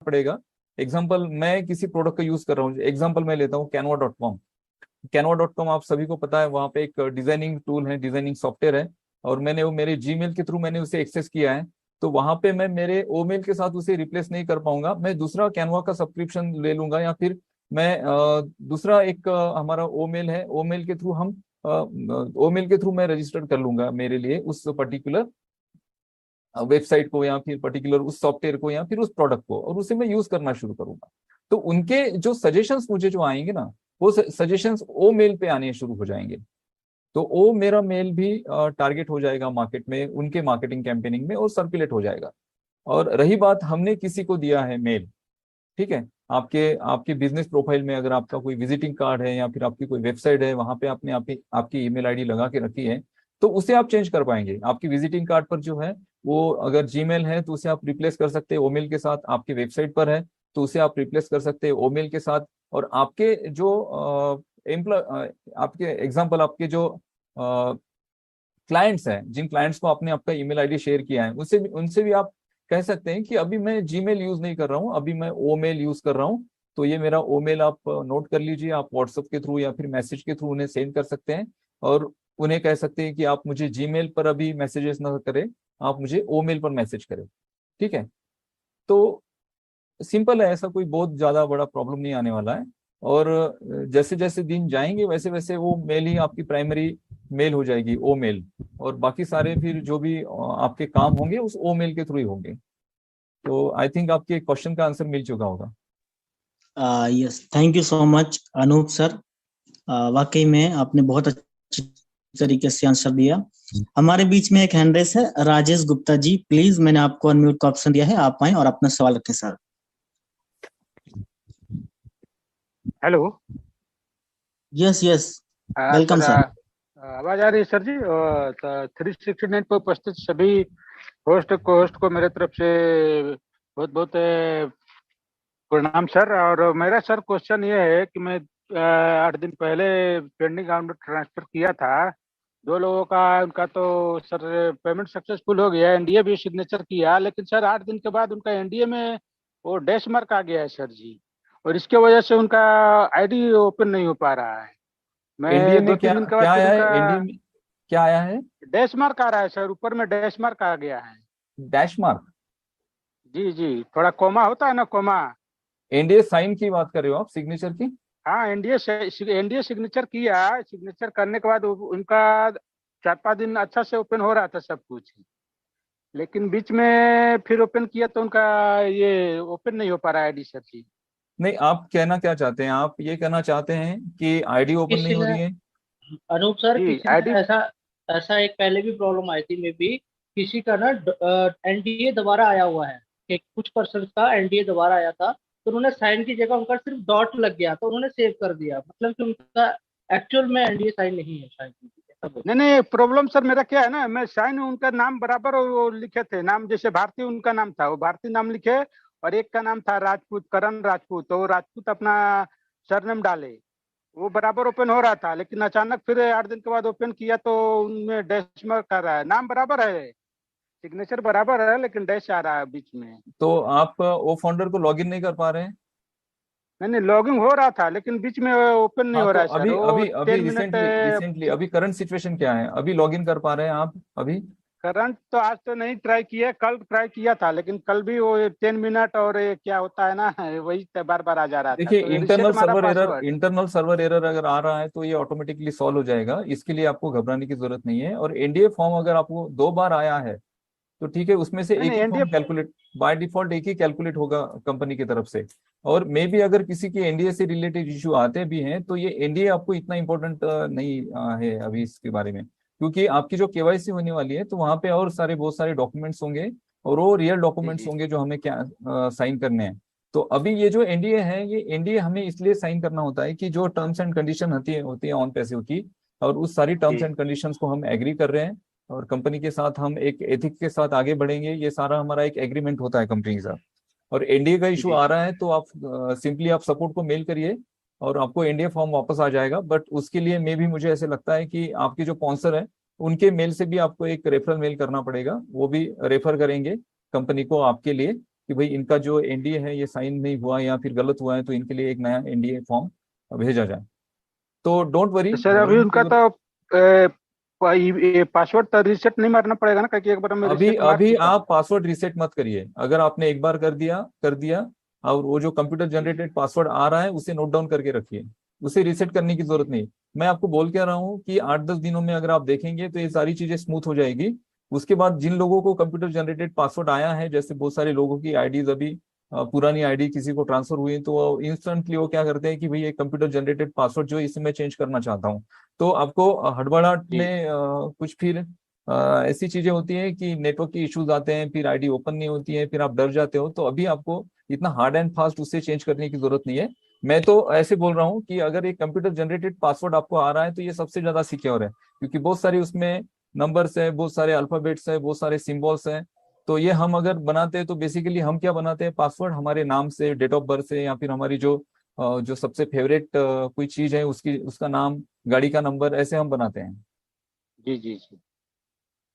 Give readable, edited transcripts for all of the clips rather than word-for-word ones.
पड़ेगा। एग्जाम्पल, मैं किसी प्रोडक्ट का यूज कर रहा हूँ, एग्जाम्पल मैं लेता हूँ canva.com। canva.com आप सभी को पता है, वहाँ पे एक डिजाइनिंग टूल है, डिजाइनिंग सॉफ्टवेयर है, और मैंने वो मेरे जीमेल के थ्रू मैंने उसे एक्सेस किया है। तो वहां पे मैं मेरे ओमेल के साथ उसे रिप्लेस नहीं कर पाऊंगा, मैं दूसरा कैनवा का सब्सक्रिप्शन ले लूंगा, या फिर मैं दूसरा एक हमारा ओमेल है, ओमेल के थ्रू हम ओमेल के थ्रू मैं रजिस्टर कर लूंगा मेरे लिए उस पर्टिकुलर वेबसाइट को, या फिर पर्टिकुलर उस सॉफ्टवेयर को, या फिर उस प्रोडक्ट को, और उसे मैं यूज करना शुरू करूंगा। तो उनके जो सजेशंस मुझे जो आएंगे ना, वो सजेशंस ओ मेल पे आने शुरू हो जाएंगे। तो वो मेरा मेल भी टारगेट हो जाएगा मार्केट में, उनके मार्केटिंग कैंपेनिंग में, और सर्कुलेट हो जाएगा। और रही बात, हमने किसी को दिया है मेल, ठीक है, आपके आपके बिजनेस प्रोफाइल में अगर आपका कोई विजिटिंग कार्ड है या फिर आपकी कोई वेबसाइट है, वहां पे आपने आपकी ईमेल आईडी लगा के रखी है, तो उसे आप चेंज कर पाएंगे। आपकी विजिटिंग कार्ड पर जो है, वो अगर जीमेल है तो उसे आप रिप्लेस कर सकते हैं ओमेल के साथ, आपकी वेबसाइट पर है तो उसे आप रिप्लेस कर सकते हैं ओमेल के साथ। और आपके जो एम्प्लॉय आपके एग्जाम्पल, आपके जो क्लाइंट्स हैं, जिन क्लाइंट्स को आपने आपका ईमेल आईडी शेयर किया है, उनसे भी आप कह सकते हैं कि अभी मैं जीमेल यूज नहीं कर रहा हूँ, अभी मैं ओमेल यूज कर रहा हूँ। तो ये मेरा ओमेल आप नोट कर लीजिए, आप व्हाट्सएप के थ्रू या फिर मैसेज के थ्रू उन्हें सेंड कर सकते हैं। और उन्हें कह सकते हैं कि आप मुझे जीमेल पर अभी मैसेजेस ना करें, आप मुझे ओमेल पर मैसेज करें। ठीक है, तो सिंपल है, ऐसा कोई बहुत ज्यादा बड़ा प्रॉब्लम नहीं आने वाला है। और जैसे जैसे दिन जाएंगे वैसे वैसे वो मेल ही आपकी प्राइमरी मेल हो जाएगी, ओ मेल। और बाकी सारे फिर जो भी आपके काम होंगे उस ओ मेल के थ्रू ही होंगे। तो आई थिंक आपके क्वेश्चन का आंसर मिल चुका होगा। Yes, thank you so much Anoop sir. वाकई में आपने बहुत अच्छी तरीके से आंसर दिया। हमारे बीच में एक हैंड रेस है, राजेश गुप्ता जी, प्लीज, मैंने आपको अनम्यूट का ऑप्शन दिया है, आप आए और अपना सवाल रखें sir. Hello. Yes yes, welcome sir, sir. आवाज आ रही है सर जी? 369 पर उपस्थित सभी होस्ट को मेरे तरफ से बहुत बहुत प्रणाम सर। और मेरा सर क्वेश्चन ये है कि मैं 8 दिन पहले पेंडिंग अमाउंट ट्रांसफर किया था 2 लोगों का, उनका तो सर पेमेंट सक्सेसफुल हो गया, एनडीए भी सिग्नेचर किया, लेकिन सर 8 दिन के बाद उनका एनडीए में वो डैश मार्क आ गया है सर जी, और इसके वजह से उनका आईडी ओपन नहीं हो पा रहा है। एनडीए मैं में क्या 2-3 दिन के बाद क्या फिर आया है? उनका एनडीए में क्या आया है? डैश मार्क आ रहा है सर, ऊपर में डैश मार्क आ गया है। Dash mark? जी जी, थोड़ा कोमा होता है ना, कोमा। एनडीए साइन की बात कर रहे हो आप, सिग्नेचर की? हाँ, एनडीए सिग्नेचर किया, सिग्नेचर करने के बाद उनका 4-5 दिन अच्छा से ओपन हो रहा था सब कुछ, लेकिन बीच में फिर ओपन किया तो उनका ये ओपन नहीं हो पा रहा है आईडी सर जी। नहीं, आप कहना क्या चाहते हैं? आप ये कहना चाहते हैं कि आईडी ओपन नहीं किसी हो ने, रही है? अनूप सर, जी किसी आईडी। ने ऐसा ऐसा एक पहले भी प्रॉब्लम आई थी, मे बी किसी का ना एनडीए दोबारा आया हुआ है, कि कुछ पर्सन का एनडीए दोबारा आया था, तो उन्होंने साइन की जगह उनका सिर्फ डॉट लग गया, तो उन्होंने सेव कर दिया, मतलब कि उनका एक्चुअल में एनडीए साइन नहीं है शायद। नहीं नहीं, प्रॉब्लम सर मेरा क्या है ना, मैं साइन उनका नाम बराबर वो लिखे थे, नाम जैसे भारती उनका नाम था, वो भारती नाम लिखे, और एक का नाम था राजपूत, करण राजपूत, तो राजपूत अपना सरनेम डाले, वो बराबर ओपन हो रहा था, लेकिन अचानक फिर 8 दिन के बाद ओपन किया तो उनमें डैश मार्क कर रहा है, नाम बराबर है, सिग्नेचर बराबर है, लेकिन डैश आ रहा है बीच में। तो आप ओ फाउंडर को लॉगिन नहीं कर पा रहे हैं? नहीं नहीं, लॉगिंग हो रहा था, लेकिन बीच में ओपन नहीं हाँ, हो तो रहा है सर, अभी वो अभी अभी 10 मिनट। रिसेंटली रिसेंटली अभी करंट सिचुएशन क्या है? अभी लॉगिन कर पा रहे हैं आप अभी? करंट तो आज तो नहीं ट्राई किया, कल ट्राई किया था, लेकिन कल भी वो 10 मिनट और ये क्या होता है ना, वही बार बार आ जा रहा था, देखिए, तो रिसेट मारा पासवर्ड। इंटरनल सर्वर एरर अगर आ रहा है तो ये ऑटोमेटिकली सॉल्व हो जाएगा, इसके लिए आपको घबराने की जरूरत नहीं है। और एनडीए फॉर्म अगर आपको 2 बार आया है तो ठीक है, उसमें से नहीं एक नहीं, ही NDA. Form calculate, by default एक ही कैलकुलेट होगा कंपनी की तरफ से। और मे भी अगर किसी की एनडीए से रिलेटेड इशू आते भी हैं तो ये एनडीए आपको इतना इंपॉर्टेंट नहीं है अभी इसके बारे में, क्योंकि आपकी जो केवाईसी होने वाली है तो वहां पे और सारे बहुत सारे डॉक्यूमेंट्स होंगे, और वो रियल जी डॉक्यूमेंट्स जी होंगे जो हमें क्या साइन करने हैं। तो अभी ये जो एनडीए है, ये एनडीए हमें इसलिए साइन करना होता है कि जो टर्म्स एंड कंडीशन होती है ऑन पैसिव की, और उस सारी टर्म्स जी एंड कंडीशंस को हम एग्री कर रहे हैं, और कंपनी के साथ हम एक एथिक्स के साथ आगे बढ़ेंगे, ये सारा हमारा एक एग्रीमेंट होता है कंपनी के साथ। और एनडीए का इशू जी आ जी। रहा है तो आप सिंपली आप सपोर्ट को मेल करिए और आपको एनडीए फॉर्म वापस आ जाएगा। बट उसके लिए मे भी मुझे ऐसे लगता है कि आपके जो स्पॉन्सर है उनके मेल से भी आपको एक रेफरल मेल करना पड़ेगा, वो भी रेफर करेंगे कंपनी को आपके लिए, कि भाई इनका जो एनडीए है ये साइन नहीं हुआ या फिर गलत हुआ है, तो इनके लिए एक नया एनडीए फॉर्म भेजा जाए। तो डोंट वरी, सर अभी उनका तो पासवर्ड रीसेट नहीं मारना पड़ेगा ना, क्योंकि एक बार मैं अभी रीसेट मार अभी चुका हूं। आप पासवर्ड रीसेट मत करिए। अगर आपने एक बार कर दिया और वो जो कंप्यूटर जनरेटेड पासवर्ड आ रहा है उसे नोट डाउन करके रखिए, उसे रीसेट करने की जरूरत नहीं। मैं आपको बोल के रहा हूँ कि 8-10 दिनों में अगर आप देखेंगे तो ये सारी चीजें स्मूथ हो जाएगी। उसके बाद जिन लोगों को कंप्यूटर जनरेटेड पासवर्ड आया है, जैसे बहुत सारे लोगों की आईडीज अभी पुरानी आईडी किसी को ट्रांसफर हुई, तो इंस्टेंटली वो क्या करते हैं कि भाई ये कंप्यूटर जनरेटेड पासवर्ड जो है इसे मैं चेंज करना चाहता हूँ। तो आपको हड़बड़ाहट जी में कुछ फिर ऐसी चीजें होती हैं कि नेटवर्क के इश्यूज आते हैं, फिर आईडी ओपन नहीं होती है, फिर आप डर जाते हो। तो अभी आपको इतना हार्ड एंड फास्ट उसे चेंज करने की जरूरत नहीं है। मैं तो ऐसे बोल रहा हूँ कि अगर एक कंप्यूटर जनरेटेड पासवर्ड आपको आ रहा है तो ये सबसे ज्यादा सिक्योर है, क्योंकि बहुत सारी उसमें नंबर्स है, बहुत सारे अल्फाबेट्स है, बहुत सारे सिंबल्स हैं। तो ये हम अगर बनाते हैं तो बेसिकली हम क्या बनाते हैं, पासवर्ड हमारे नाम से, डेट ऑफ बर्थ से, या फिर हमारी जो सबसे फेवरेट कोई चीज है उसकी उसका नाम, गाड़ी का नंबर, ऐसे हम बनाते हैं। जी जी जी।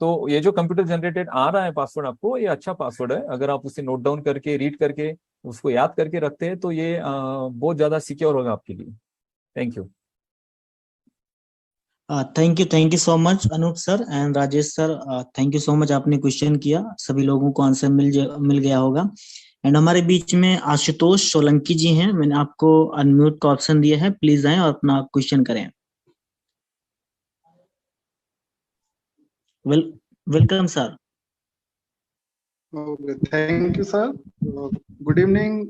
तो ये जो कंप्यूटर जनरेटेड आ रहा है पासवर्ड आपको, ये अच्छा पासवर्ड है। अगर आप उसे नोट डाउन करके, रीड करके, उसको याद करके रखते हैं तो ये बहुत ज्यादा सिक्योर होगा आपके लिए। Thank you. Thank you so much Anoop sir and Rajesh sir, thank you so much. आपने क्वेश्चन किया, सभी लोगों को आंसर मिल गया होगा। एंड हमारे बीच में आशुतोष सोलंकी जी हैं, मैंने आपको अनम्यूट का ऑप्शन दिया है, प्लीज आए और अपना क्वेश्चन करें। Welcome sir. Okay, thank you sir. Good evening.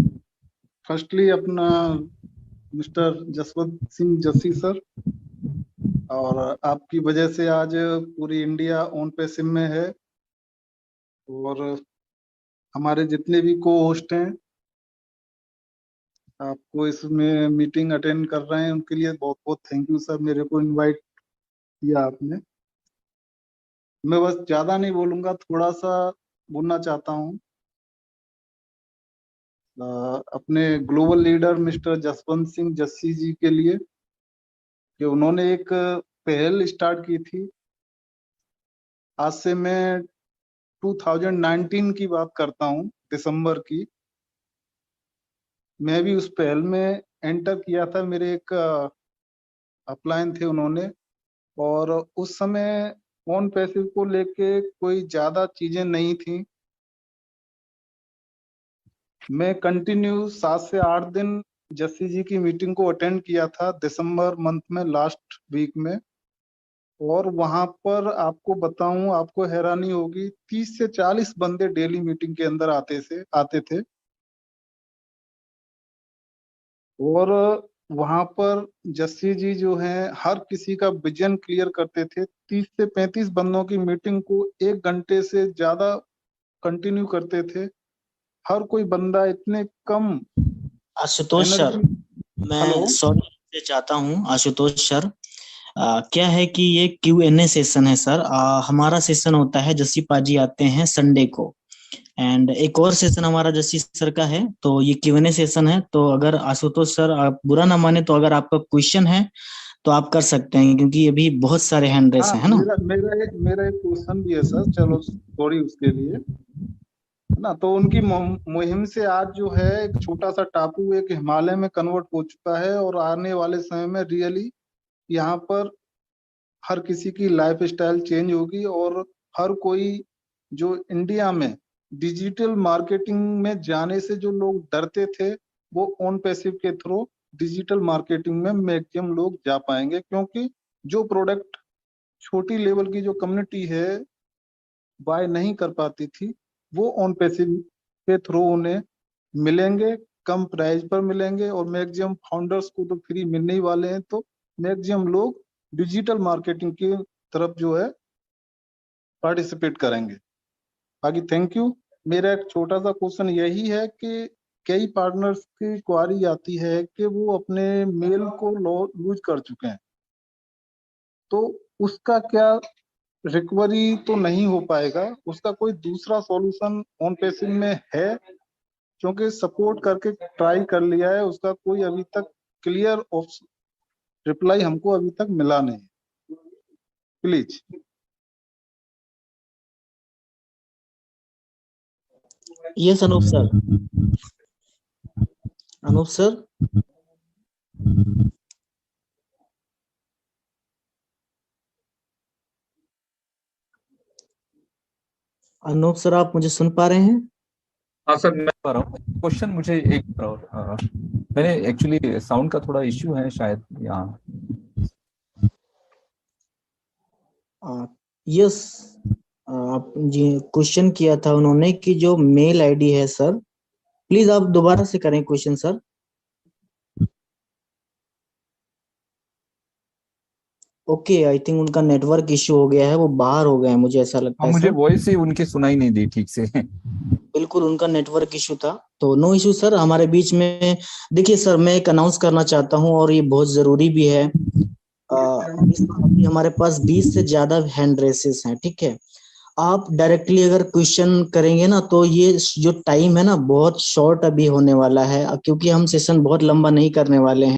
Firstly अपना मिस्टर जसवंत सिंह जस्सी सर, और आपकी वजह से आज पूरी इंडिया ऑन पे सिम में है, और हमारे जितने भी को होस्ट हैं आपको इसमें मीटिंग अटेंड कर रहे हैं, उनके लिए बहुत बहुत थैंक यू सर। मेरे को इनवाइट किया आपने। मैं बस ज्यादा नहीं बोलूंगा, थोड़ा सा बोलना चाहता हूँ अपने global leader Mister Jaswant Singh Jassi ji के लिए, कि उन्होंने एक पहल स्टार्ट की थी। आज से मैं 2019 की बात करता हूँ, दिसंबर की। मैं भी उस पहल में एंटर किया था, मेरे एक अपलाइन थे उन्होंने, और उस समय ऑन पैसिव को लेके कोई ज्यादा चीजें नहीं थी। मैं कंटिन्यू 7 से 8 दिन जस्सी जी की मीटिंग को अटेंड किया था दिसंबर मंथ में, लास्ट वीक में। और वहां पर आपको बताऊं, आपको हैरानी होगी, 30 से 40 बंदे डेली मीटिंग के अंदर आते थे। और वहां पर जस्सी जी जो हैं हर किसी का विजन क्लियर करते थे। 30 से 35 बंदों की मीटिंग को 1 घंटे से ज्यादा कंटिन्यू करते थे। हर कोई बंदा इतने कम आशुतोष सर, एनर्जी। मैं हेलो। सॉरी चाहता हूँ आशुतोष सर। क्या है कि ये Q&A सेशन है सर। हमारा सेशन होता है, जस्सी पाजी आते हैं संडे को, एंड एक और सेशन हमारा जस्सी सर का है, तो ये Q&A सेशन है। तो अगर आशुतोष सर आप बुरा ना माने तो अगर आपका क्वेश्चन है तो आप कर सकते हैं, क्योंकि अभी बहुत सारे हैंड रेस हाँ, हैं, है ना। मेरा एक क्वेश्चन भी है सर। चलो सॉरी उसके लिए, है ना। तो उनकी मुहिम से आज जो है एक छोटा सा टापू एक हिमालय में कन्वर्ट हो चुका है, और आने वाले समय में रियली यहाँ पर हर किसी की लाइफ स्टाइल चेंज होगी, और हर कोई जो इंडिया में डिजिटल मार्केटिंग में जाने से जो लोग डरते थे, वो ऑन पैसिव के थ्रू डिजिटल मार्केटिंग में मैक्सिमम लोग जा पाएंगे। क्योंकि जो प्रोडक्ट छोटी लेवल की जो कम्युनिटी है बाय नहीं कर पाती थी, वो ऑन पैसिव के थ्रू उन्हें मिलेंगे, कम प्राइस पर मिलेंगे। और मैक्सिमम फाउंडर्स को तो फ्री मिलने ही वाले हैं, तो मैक्सिमम लोग डिजिटल मार्केटिंग की तरफ जो है पार्टिसिपेट करेंगे। बाकी थैंक यू। मेरा एक छोटा सा क्वेश्चन यही है कि कई पार्टनर्स की क्वारी आती है कि वो अपने मेल को लूज कर चुके हैं, तो उसका क्या रिकवरी तो नहीं हो पाएगा? उसका कोई दूसरा सॉल्यूशन ऑन पैसिव में है? क्योंकि सपोर्ट करके ट्राई कर लिया है, उसका कोई अभी तक क्लियर रिप्लाई हमको अभी तक मिला नहीं। Please. Yes Anoop sir. Anoop sir, Anoop sir आप मुझे सुन पा रहे हैं? हाँ सर, मैं पा रहा हूँ। क्वेश्चन मुझे एक मैंने एक्चुअली साउंड का थोड़ा इश्यू है शायद यहाँ। यस, आप जी क्वेश्चन किया था उन्होंने कि जो मेल आईडी है सर, प्लीज आप दोबारा से करें question sir. Okay, I think उनका नेटवर्क इश्यू हो गया है, वो बाहर हो गए हैं, मुझे ऐसा लगता है मुझे सर। वॉइस ही उनकी सुनाई नहीं दी ठीक से। बिल्कुल उनका नेटवर्क इशू था, तो नो इशू सर। हमारे बीच में देखिए सर, मैं एक अनाउंस करना चाहता हूँ और ये बहुत जरूरी भी है। अभी हमारे पास 20 से ज्यादा हैंड रेसेस हैं, ठीक है। आप डायरेक्टली अगर क्वेश्चन करेंगे ना तो ये जो टाइम है ना बहुत शॉर्ट अभी होने वाला है, क्योंकि हम सेशन बहुत लंबा नहीं करने वाले हैं।